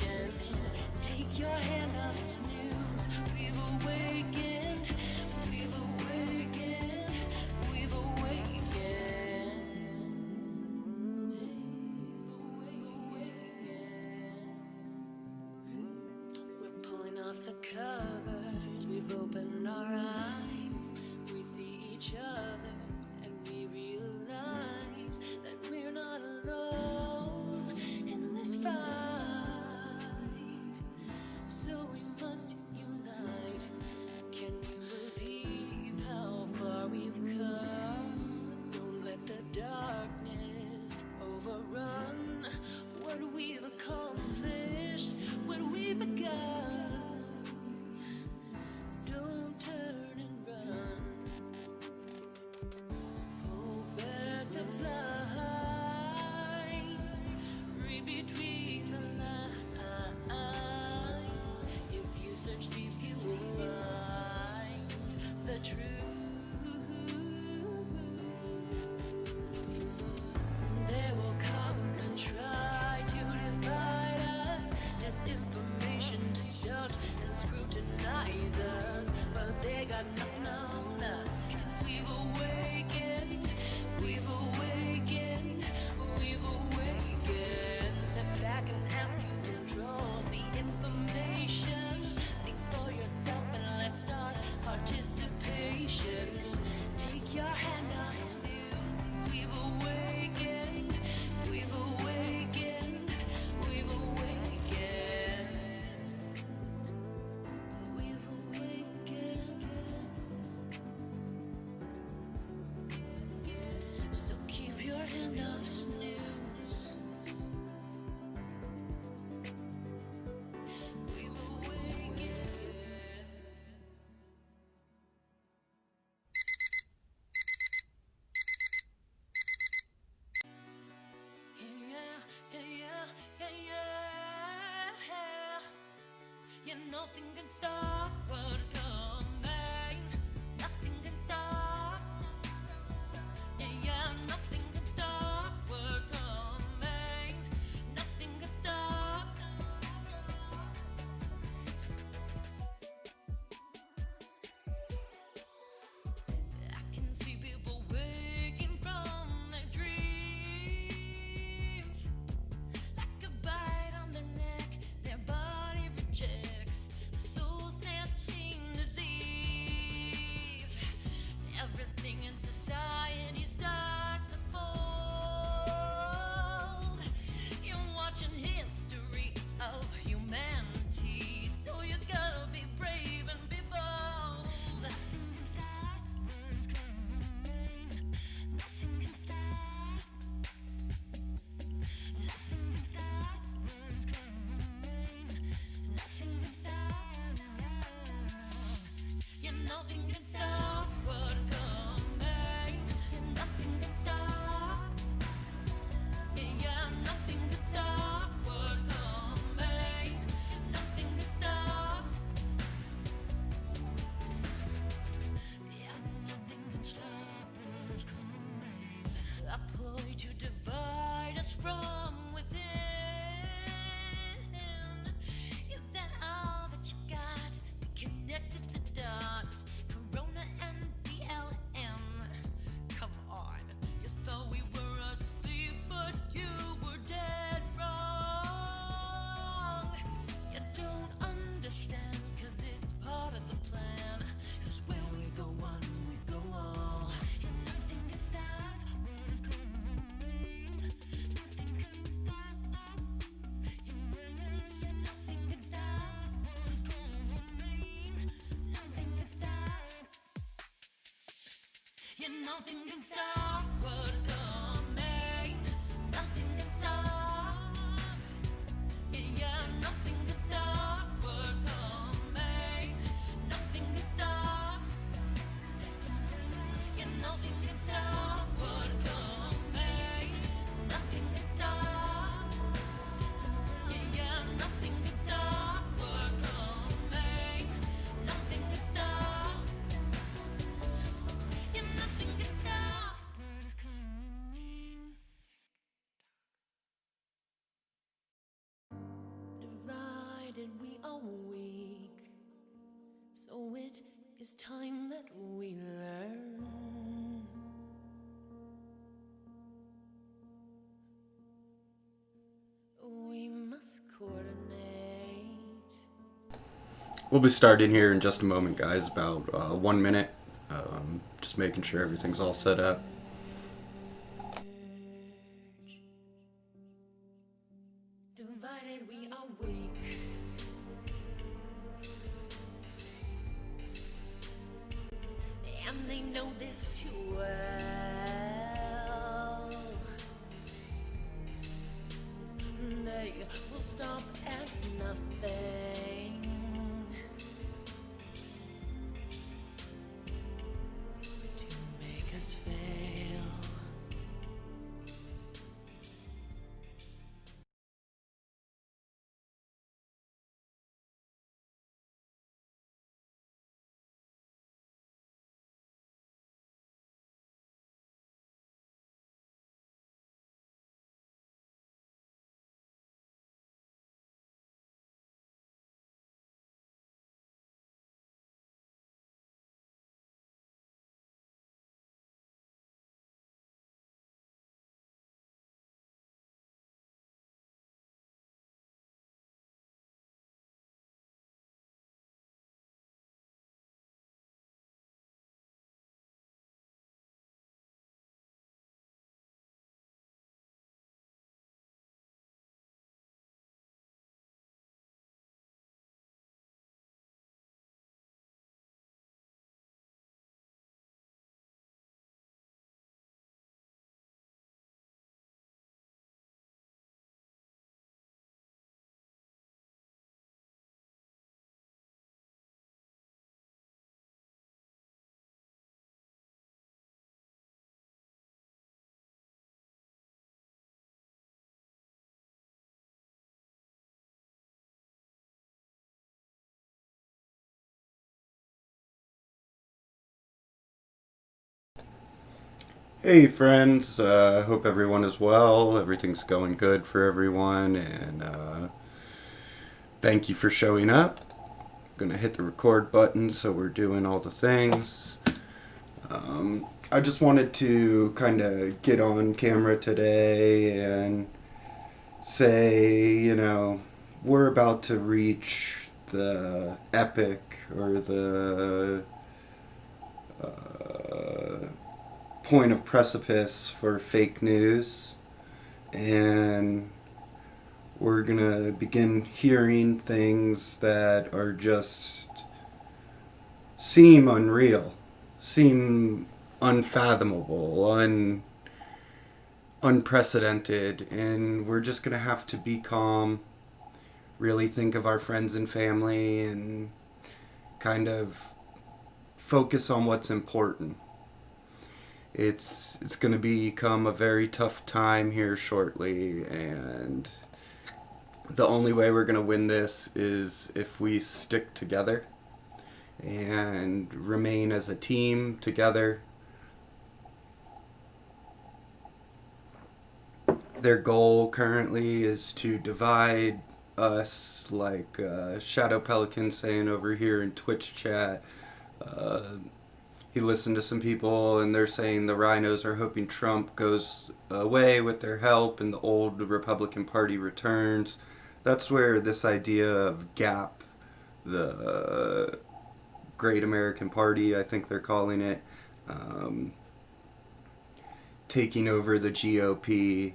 information. Take your hand off snooze. We've awakened. We've awakened. We've awakened. We're pulling off the covers. We've opened our eyes. We see each other and we realize that we're not alone in this fight. So we must unite. Can you believe how far we've come? Don't let the darkness overrun what we've accomplished, what we've begun. Don't turn and run. Pull back the blinds. Read between the lines. If you search deep, you will find the truth. They will come and try to divide us. Disinformation, distort and scrutinize us, but they got nothing on us, 'cause we've awakened, we've awakened, we've awakened. Step back and ask who controls the information. Think for yourself and let's start participation. Take your hand off snooze. We've awakened, we've awakened, we've awakened. We've awakened. So keep your hand off snooze. We've awakened. Yeah, yeah, yeah, yeah. Yeah, nothing can stop what is coming. Nothing can stop. Yeah, yeah, nothing can stop what's coming. Nothing can stop. I can see people waking from their dreams. Like a bite on their neck, their body rejects. Soul snatching disease. Everything in society starts to fold. You're watching history of humanity, so you gotta be brave and be bold. Nothing can stop. Nothing can stop. Nothing can stop. Nothing can stop. Yeah, nothing can stop what's coming. Yeah, nothing can stop. Yeah, yeah, nothing can stop what's coming. Nothing can stop. Yeah, nothing can stop what's coming. A ploy to divide us from within. Is that all that you got? We connected the dots. Corona and BLM. Come on. You thought we were asleep, but you were dead wrong. You don't understand, 'cause it's part of the plan. 'Cause where we go one, we go all. And nothing can stop. Nothing can stop. Nothing can stop. Nothing can stop. Yeah, nothing can stop what's coming. Nothing can stop. Yeah, yeah, nothing can stop what's coming. Nothing can stop. Yeah, nothing can stop what's coming. Nothing can stop. Yeah, yeah, nothing can stop what's coming. Nothing can stop. Yeah, nothing can stop. Divided we are weak, so it is time that we learn. We must coordinate. We'll be starting here in just a moment, guys, about 1 minute. Just making sure everything's all set up. Divided we are weak, and they know this too well. They will stop at nothing to make us fail. Hey, friends. Hope everyone is well. Everything's going good for everyone, and thank you for showing up. Gonna hit the record button, so we're doing all the things. I just wanted to kind of get on camera today and say, we're about to reach the epic or the point of precipice for fake news, and we're gonna begin hearing things that are just seem unreal, seem unfathomable, unprecedented, and we're just gonna have to be calm, really think of our friends and family, and kind of focus on what's important. It's going to become a very tough time here shortly, and the only way we're going to win this is if we stick together and remain as a team together. Their goal currently is to divide us, like Shadow Pelican saying over here in Twitch chat. He listened to some people, and they're saying the rhinos are hoping Trump goes away with their help and the old Republican Party returns. That's where this idea of GAP, the Great American Party, I think they're calling it, taking over the GOP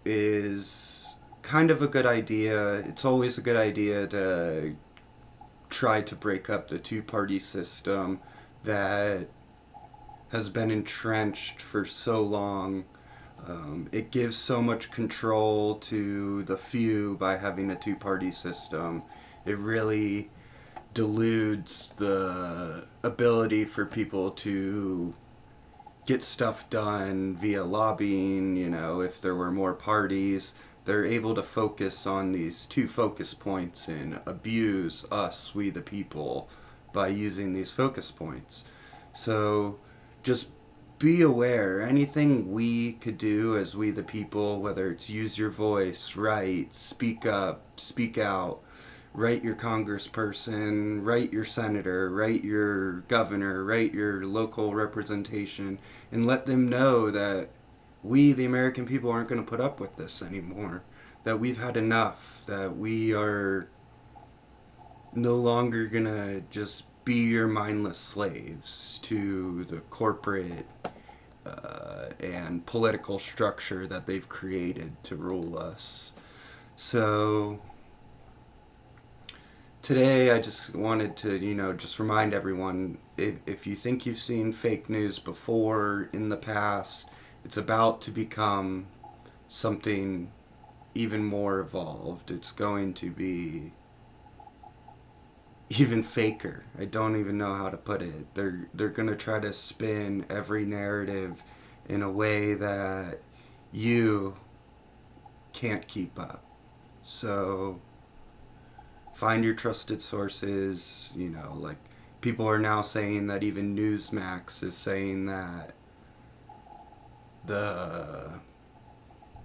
is kind of a good idea. It's always a good idea to try to break up the two-party system that has been entrenched for so long. It gives so much control to the few by having a two-party system. It really deludes the ability for people to get stuff done via lobbying. If there were more parties, they're able to focus on these two focus points and abuse us, we the people, by using these focus points. So just be aware. Anything we could do as we the people, whether it's use your voice, write, speak up, speak out, write your congressperson, write your senator, write your governor, write your local representation, and let them know that we, the American people, aren't going to put up with this anymore. That we've had enough. That we are no longer going to just be your mindless slaves to the corporate and political structure that they've created to rule us. So today I just wanted to, just remind everyone, if you think you've seen fake news before in the past, it's about to become something even more evolved. It's going to be even faker. I don't even know how to put it. They're going to try to spin every narrative in a way that you can't keep up. So find your trusted sources. Like people are now saying that even Newsmax is saying that the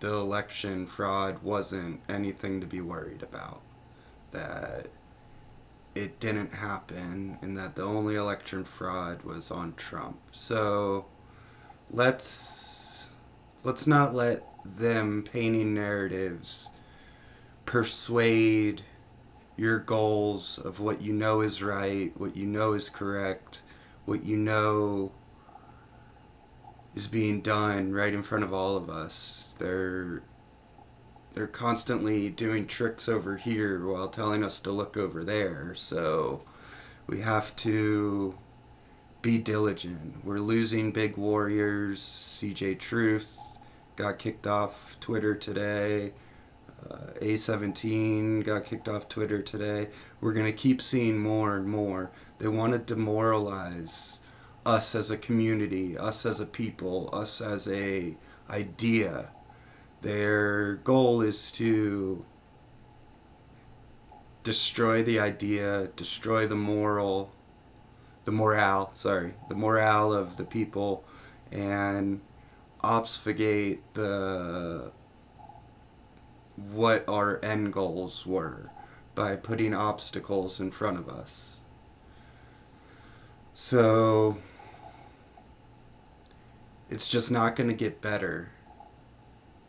election fraud wasn't anything to be worried about, that it didn't happen, and that the only election fraud was on Trump. So let's not let them painting narratives persuade your goals of what you know is right, what you know is correct, what you know is being done right in front of all of us. They're constantly doing tricks over here while telling us to look over there. So we have to be diligent. We're losing big warriors. CJ Truth got kicked off Twitter today. A17 got kicked off Twitter today. We're going to keep seeing more and more. They want to demoralize us as a community, us as a people, us as a idea. Their goal is to destroy the idea, destroy the morale of the people, and obfuscate what our end goals were by putting obstacles in front of us. So it's just not going to get better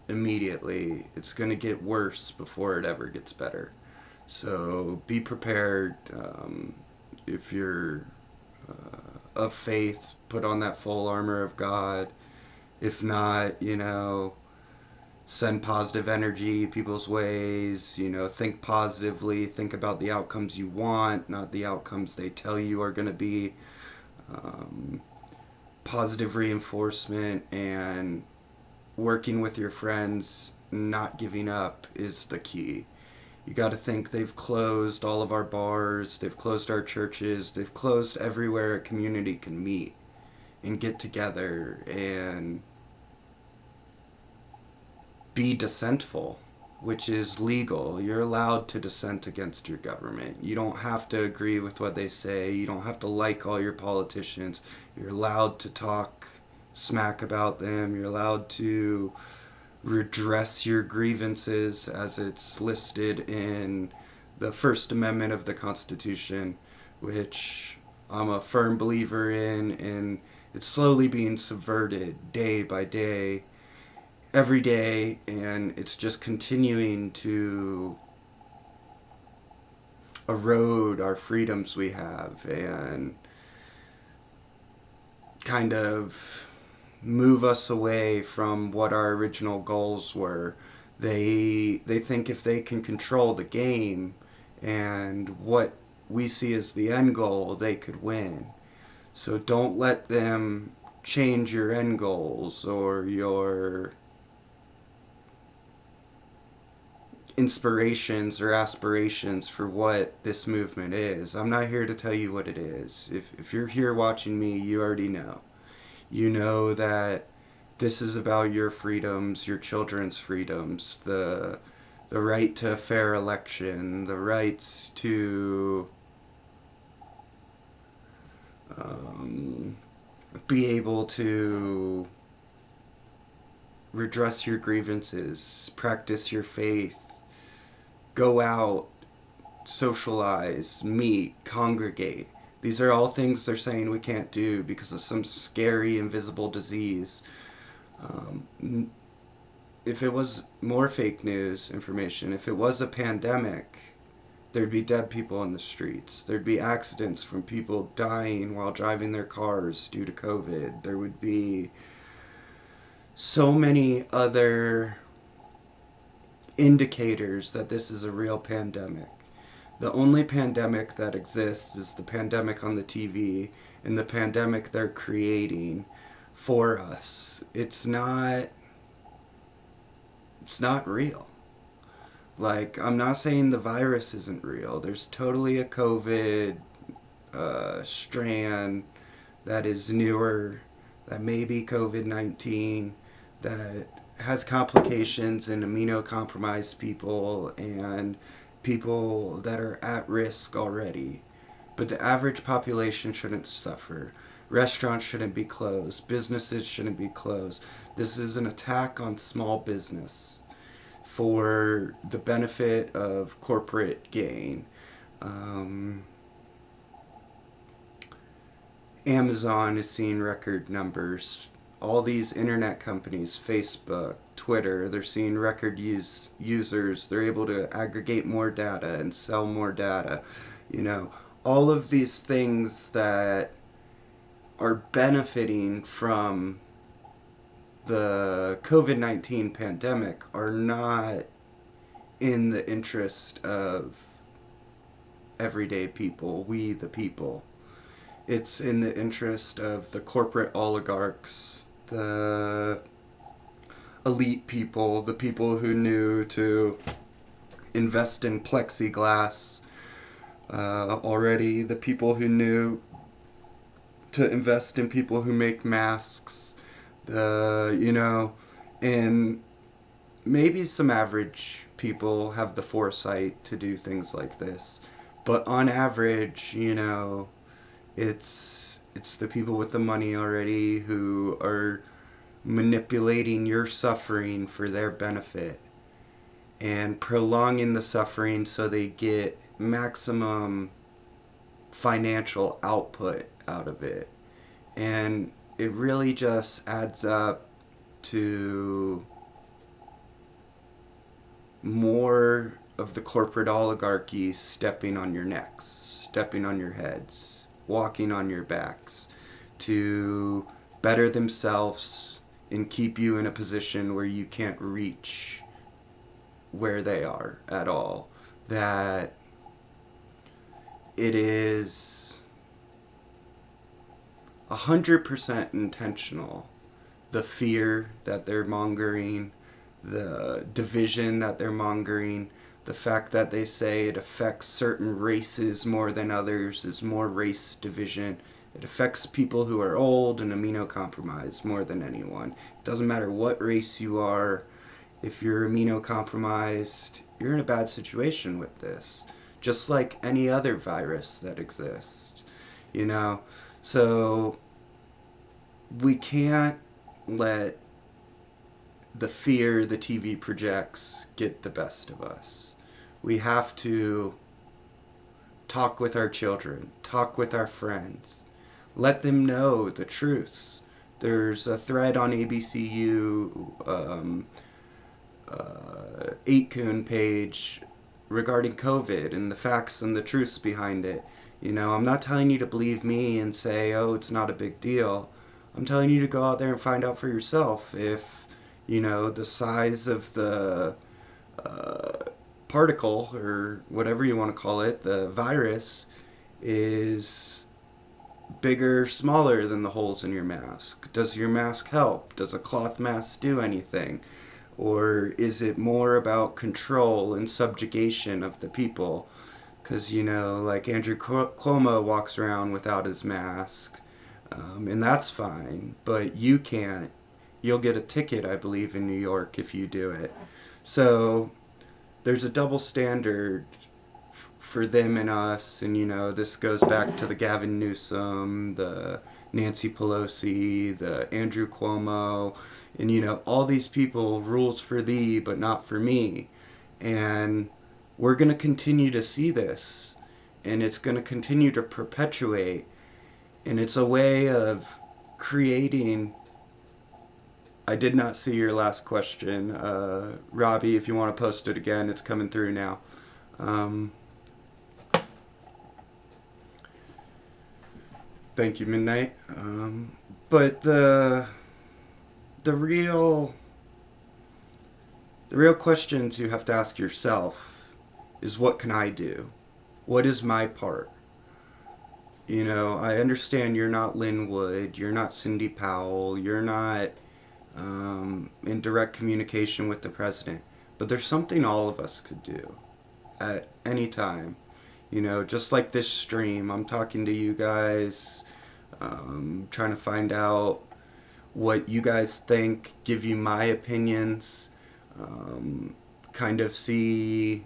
immediately. It's going to get worse before it ever gets better. So be prepared. If you're of faith, put on that full armor of God. If not, send positive energy people's ways. Think positively. Think about the outcomes you want, not the outcomes they tell you are going to be. Positive reinforcement and working with your friends, not giving up is the key. You got to think they've closed all of our bars, they've closed our churches, they've closed everywhere a community can meet and get together and be dissentful, which is legal. You're allowed to dissent against your government. You don't have to agree with what they say. You don't have to like all your politicians. You're allowed to talk smack about them. You're allowed to redress your grievances as it's listed in the First Amendment of the Constitution, which I'm a firm believer in, and it's slowly being subverted day by day, every day, and it's just continuing to erode our freedoms we have and kind of move us away from what our original goals were. They think if they can control the game and what we see as the end goal, they could win. So don't let them change your end goals or your inspirations or aspirations for what this movement is. I'm not here to tell you what it is. If you're here watching me, you already know. You know that this is about your freedoms, your children's freedoms, the right to a fair election, the rights to be able to redress your grievances, practice your faith, go out, socialize, meet, congregate. These are all things they're saying we can't do because of some scary invisible disease. If it was more fake news information, if it was a pandemic, there'd be dead people in the streets. There'd be accidents from people dying while driving their cars due to COVID. There would be so many other indicators that this is a real pandemic. The only pandemic that exists is the pandemic on the TV and the pandemic they're creating for us. It's not real. Like, I'm not saying the virus isn't real. There's totally a COVID strand that is newer, that may be COVID-19, that has complications in immunocompromised people and people that are at risk already. But the average population shouldn't suffer. Restaurants shouldn't be closed. Businesses shouldn't be closed. This is an attack on small business for the benefit of corporate gain. Amazon is seeing record numbers. All these internet companies, Facebook, Twitter, they're seeing record users. They're able to aggregate more data and sell more data. All of these things that are benefiting from the COVID-19 pandemic are not in the interest of everyday people, we the people. It's in the interest of the corporate oligarchs, the elite people, the people who knew to invest in plexiglass already, the people who knew to invest in people who make masks, and maybe some average people have the foresight to do things like this. But on average, it's the people with the money already who are manipulating your suffering for their benefit and prolonging the suffering so they get maximum financial output out of it. And it really just adds up to more of the corporate oligarchy stepping on your necks, stepping on your heads, walking on your backs to better themselves and keep you in a position where you can't reach where they are at all. That it is 100% intentional. The fear that they're mongering, the division that they're mongering, the fact that they say it affects certain races more than others is more race division. It affects people who are old and immunocompromised more than anyone. It doesn't matter what race you are. If you're immunocompromised, you're in a bad situation with this. Just like any other virus that exists. So we can't let the fear the TV projects get the best of us. We have to talk with our children, talk with our friends, let them know the truths. There's a thread on ABCU 8kun page regarding COVID and the facts and the truths behind it. I'm not telling you to believe me and say, oh, it's not a big deal. I'm telling you to go out there and find out for yourself if, the size of the particle, or whatever you want to call it, the virus, is bigger, smaller than the holes in your mask. Does your mask help? Does a cloth mask do anything? Or is it more about control and subjugation of the people? Because, like Andrew Cuomo walks around without his mask, and that's fine, but you can't. You'll get a ticket, I believe, in New York if you do it. So there's a double standard for them and us, and this goes back to the Gavin Newsom, the Nancy Pelosi, the Andrew Cuomo, and you know, all these people, rules for thee but not for me. And we're going to continue to see this, and it's going to continue to perpetuate, and it's a way of creating. I did not see your last question. Robbie, if you want to post it again, it's coming through now. Thank you, Midnight. But the real questions you have to ask yourself is, what can I do? What is my part? You know, I understand you're not Lynn Wood, you're not Cindy Powell, you're not in direct communication with the president, but there's something all of us could do at any time. You know, just like this stream, I'm talking to you guys, trying to find out what you guys think, give you my opinions, kind of see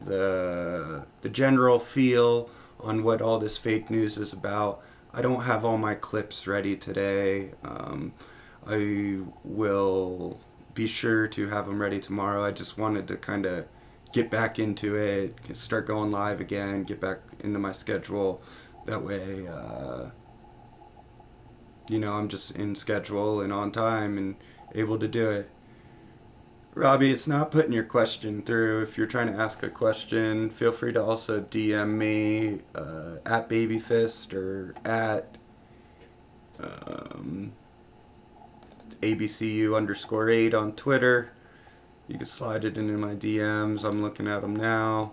the general feel on what all this fake news is about. I don't have all my clips ready today. I will be sure to have them ready tomorrow. I just wanted to kind of get back into it, start going live again, get back into my schedule. That way, you know, I'm just in schedule and on time and able to do it. Robbie, it's not putting your question through. If you're trying to ask a question, feel free to also DM me at Babyfist or at ABCU_8 on Twitter. You can slide it into my DMs. I'm looking at them now.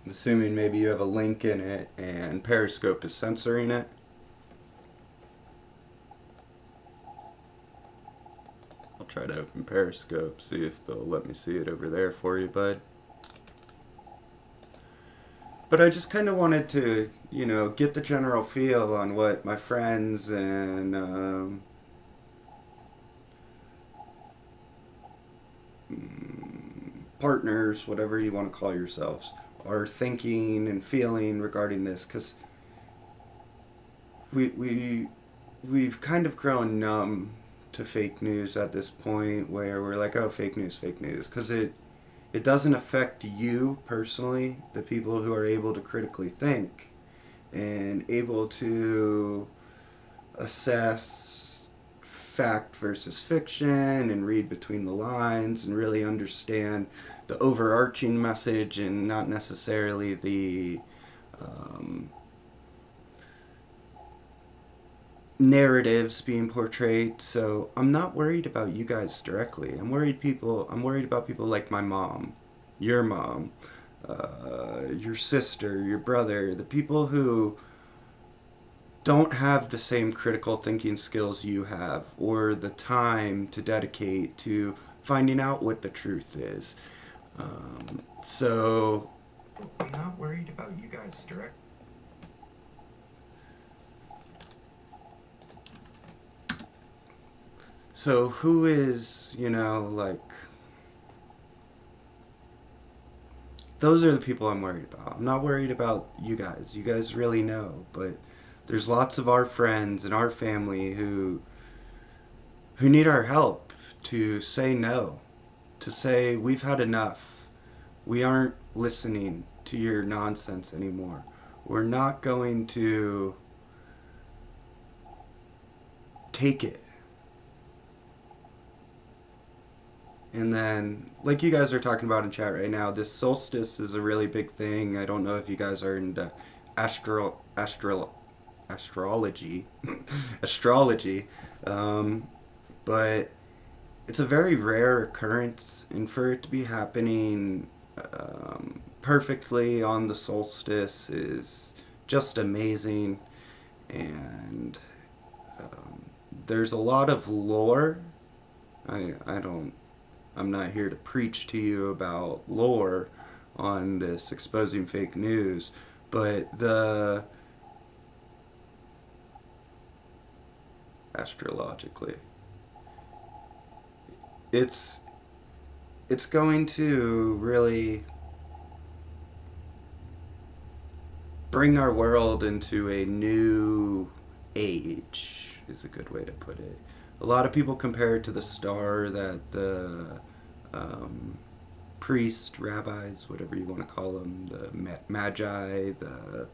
I'm assuming maybe you have a link in it and Periscope is censoring it. I'll try to open Periscope, see if they'll let me see it over there for you, bud. But I just kind of wanted to, you know, get the general feel on what my friends and partners, whatever you want to call yourselves, are thinking and feeling regarding this, because we've kind of grown numb to fake news at this point, where we're like, oh, fake news, because it doesn't affect you personally, the people who are able to critically think and able to assess fact versus fiction and read between the lines and really understand the overarching message and not necessarily the narratives being portrayed. So I'm not worried about you guys directly. I'm worried about people like my mom, your mom, your sister, your brother, the people who don't have the same critical thinking skills you have or the time to dedicate to finding out what the truth is. So I'm not worried about you guys directly. So who is, you know, like, those are the people I'm worried about. I'm not worried about you guys. You guys really know, but there's lots of our friends and our family who need our help to say no, to say we've had enough. We aren't listening to your nonsense anymore. We're not going to take it. And then, like you guys are talking about in chat right now, this solstice is a really big thing. I don't know if you guys are into astrology, astrology, but it's a very rare occurrence, and for it to be happening perfectly on the solstice is just amazing. And there's a lot of lore. I'm not here to preach to you about lore on this exposing fake news, but astrologically, it's going to really bring our world into a new age, is a good way to put it. A lot of people compare it to the star that the um, priests, rabbis, whatever you want to call them, the magi, the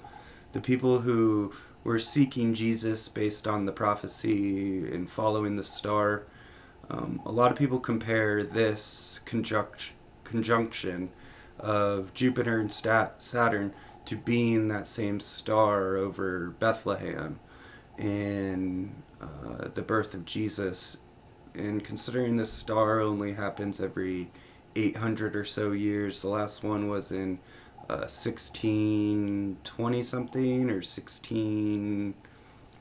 people who were seeking Jesus based on the prophecy and following the star. A lot of people compare this conjunction of Jupiter and Saturn to being that same star over Bethlehem and the birth of Jesus. And considering this star only happens every 800 or so years, the last one was in 1620 something or 16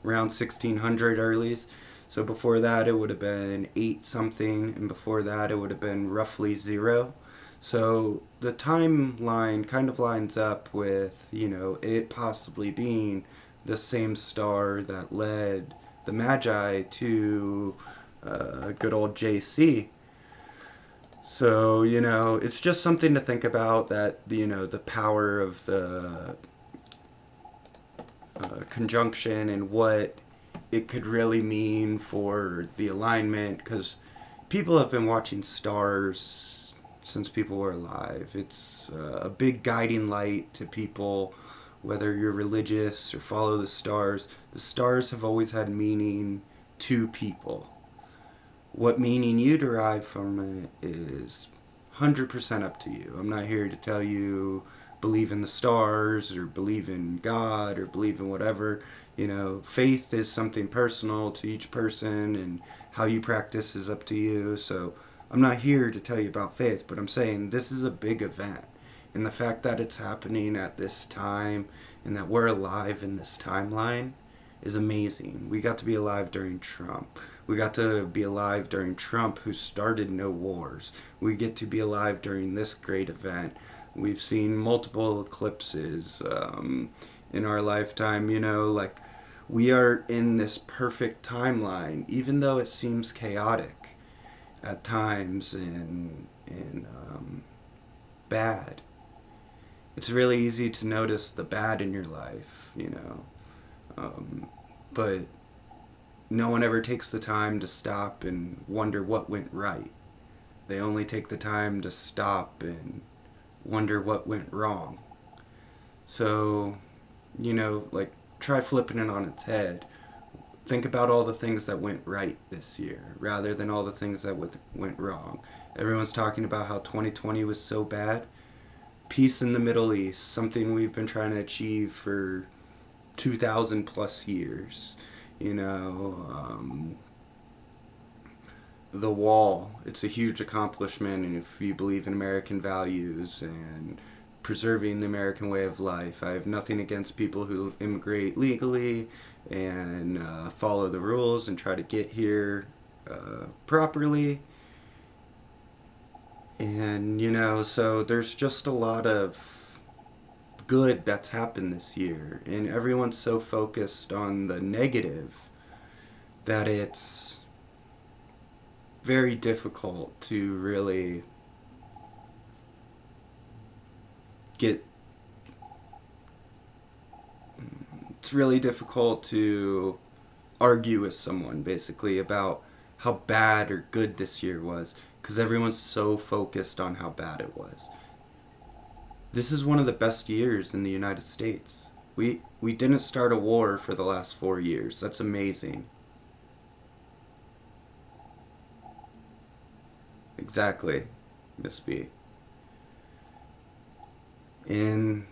around 1600 earlies. So before that it would have been 8 something, and before that it would have been roughly 0. So the timeline kind of lines up with, it possibly being the same star that led the Magi to good old JC. So, it's just something to think about, that, the power of the conjunction and what it could really mean for the alignment, because people have been watching stars since people were alive. It's a big guiding light to people, whether you're religious or follow the stars. The stars have always had meaning to people. What meaning you derive from it is 100% up to you. I'm not here to tell you believe in the stars or believe in God or believe in whatever. Faith is something personal to each person, and how you practice is up to you. So I'm not here to tell you about faith, but I'm saying this is a big event. And the fact that it's happening at this time and that we're alive in this timeline is amazing. We got to be alive during Trump. We got to be alive during Trump, who started no wars. We get to be alive during this great event. We've seen multiple eclipses in our lifetime, like we are in this perfect timeline, even though it seems chaotic at times and bad. It's really easy to notice the bad in your life, but no one ever takes the time to stop and wonder what went right. They only take the time to stop and wonder what went wrong. So, try flipping it on its head. Think about all the things that went right this year rather than all the things that went wrong. Everyone's talking about how 2020 was so bad. Peace in the Middle East, something we've been trying to achieve for 2,000 plus years. The wall, it's a huge accomplishment, and if you believe in American values and preserving the American way of life, I have nothing against people who immigrate legally and follow the rules and try to get here properly. And, so there's just a lot of good that's happened this year, and everyone's so focused on the negative that it's very difficult to really get it's really difficult to argue with someone basically about how bad or good this year was, because everyone's so focused on how bad it was. This is one of the best years in the United States. We didn't start a war for the last 4 years. That's amazing. Exactly, Miss B. In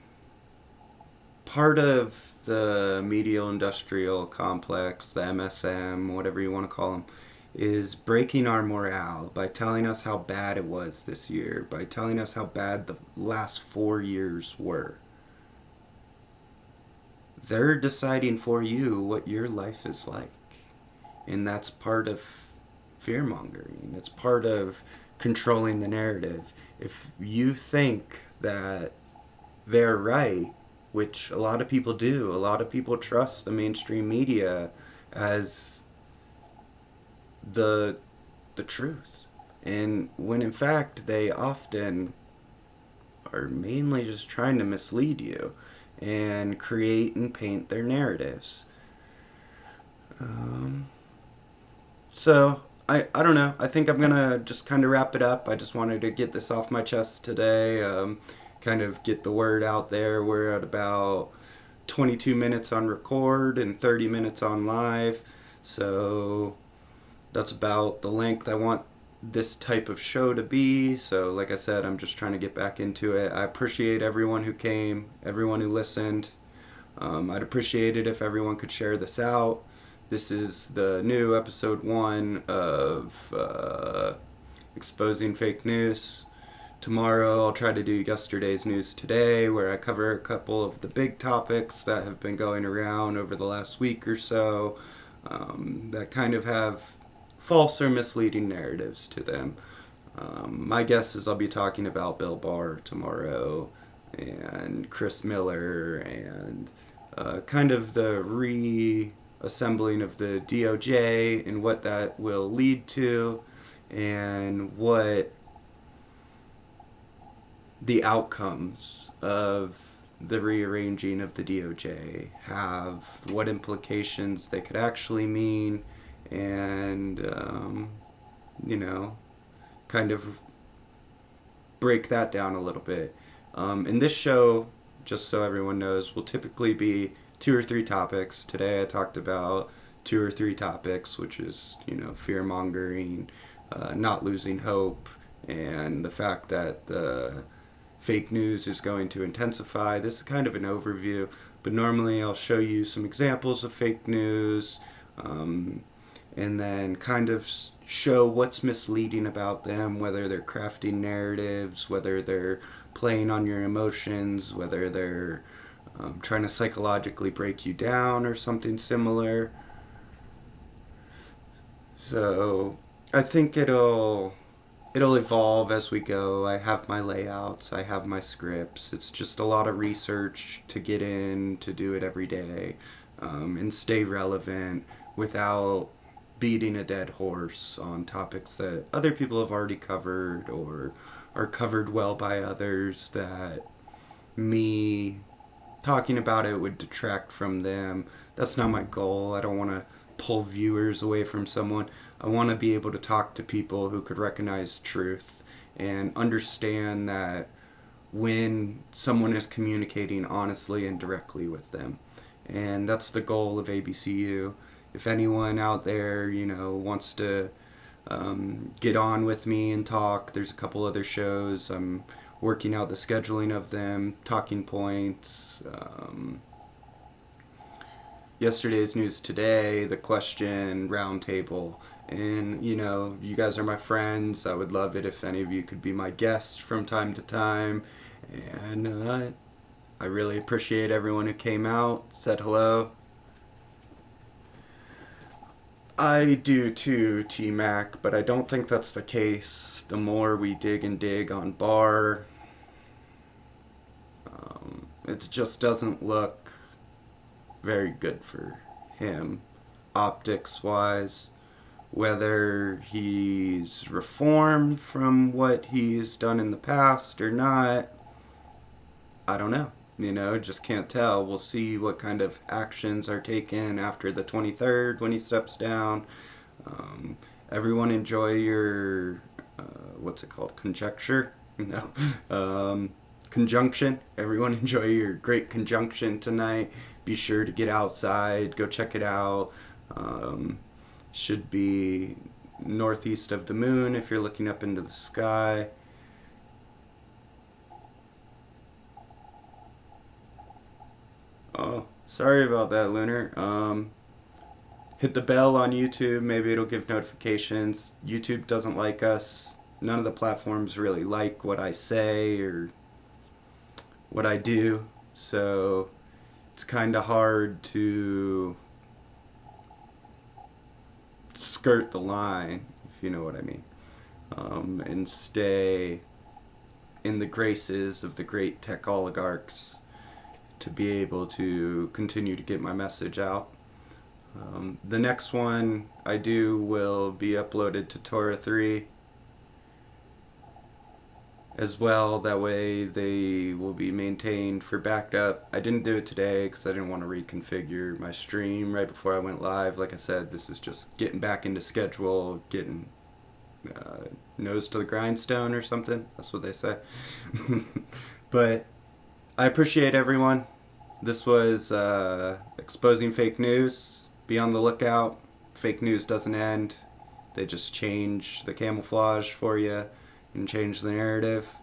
part of the medial industrial complex, the MSM, whatever you want to call them, is breaking our morale by telling us how bad it was this year, by telling us how bad the last 4 years were. They're deciding for you what your life is like. And that's part of fear mongering. It's part of controlling the narrative. If you think that they're right, which a lot of people do, a lot of people trust the mainstream media as the truth. And when in fact they often are mainly just trying to mislead you. and create and paint their narratives. Um, so I don't know. I think I'm gonna just kind of wrap it up. I just wanted to get this off my chest today. Kind of get the word out there. We're at about 22 minutes on record and 30 minutes on live. So that's about the length I want this type of show to be. So, like I said, I'm just trying to get back into it. I appreciate everyone who came, everyone who listened. I'd appreciate it if everyone could share this out. This is the new episode 1 of Exposing Fake News. Tomorrow I'll try to do yesterday's news today, where I cover a couple of the big topics that have been going around over the last week or so, that kind of have false or misleading narratives to them. My guess is I'll be talking about Bill Barr tomorrow, and Chris Miller, and kind of the reassembling of the DOJ and what that will lead to, and what the outcomes of the rearranging of the DOJ have, what implications they could actually mean, and, kind of break that down a little bit. In this show, just so everyone knows, will typically be 2 or 3 topics. Today I talked about 2 or 3 topics, which is, fear mongering, not losing hope, and the fact that the fake news is going to intensify. This is kind of an overview, but normally I'll show you some examples of fake news, and then kind of show what's misleading about them, whether they're crafting narratives, whether they're playing on your emotions, whether they're trying to psychologically break you down or something similar. So I think it'll evolve as we go. I have my layouts, I have my scripts. It's just a lot of research to get in, to do it every day, and stay relevant without beating a dead horse on topics that other people have already covered or are covered well by others, that me talking about it would detract from them. That's not my goal. I don't want to pull viewers away from someone. I want to be able to talk to people who could recognize truth and understand that when someone is communicating honestly and directly with them. And that's the goal of ABCU. If anyone out there, wants to get on with me and talk, there's a couple other shows. I'm working out the scheduling of them, talking points. Yesterday's news today, the question roundtable. And, you guys are my friends. I would love it if any of you could be my guests from time to time. And I really appreciate everyone who came out, said hello. I do too, T-Mac, but I don't think that's the case. The more we dig and dig on Barr, it just doesn't look very good for him, optics-wise. Whether he's reformed from what he's done in the past or not, I don't know. Just can't tell. We'll see what kind of actions are taken after the 23rd when he steps down. Everyone enjoy your, what's it called? Conjecture? No. Conjunction. Everyone enjoy your great conjunction tonight. Be sure to get outside. Go check it out. Should be northeast of the moon if you're looking up into the sky. Oh, sorry about that, Lunar. Hit the bell on YouTube. Maybe it'll give notifications. YouTube doesn't like us. None of the platforms really like what I say or what I do. So it's kind of hard to skirt the line, if you know what I mean, and stay in the graces of the great tech oligarchs to be able to continue to get my message out. The next one I do will be uploaded to Torah 3 as well. That way they will be maintained for backup. I didn't do it today because I didn't want to reconfigure my stream right before I went live. Like I said, this is just getting back into schedule, getting nose to the grindstone or something. That's what they say. But I appreciate everyone. This was exposing fake news. Be on the lookout. Fake news doesn't end. They just change the camouflage for you and change the narrative.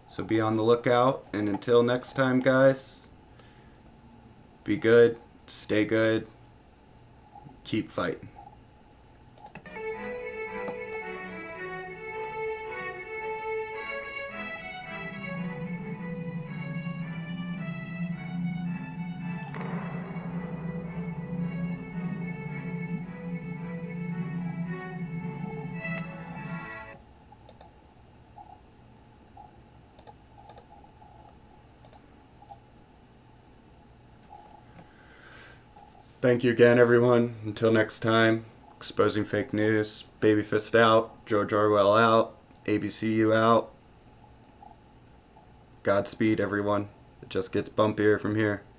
So be on the lookout. And until next time, guys, be good, stay good, keep fighting. Thank you again, everyone. Until next time, exposing fake news. Baby Fist out. George Orwell out. ABCU out. Godspeed, everyone. It just gets bumpier from here.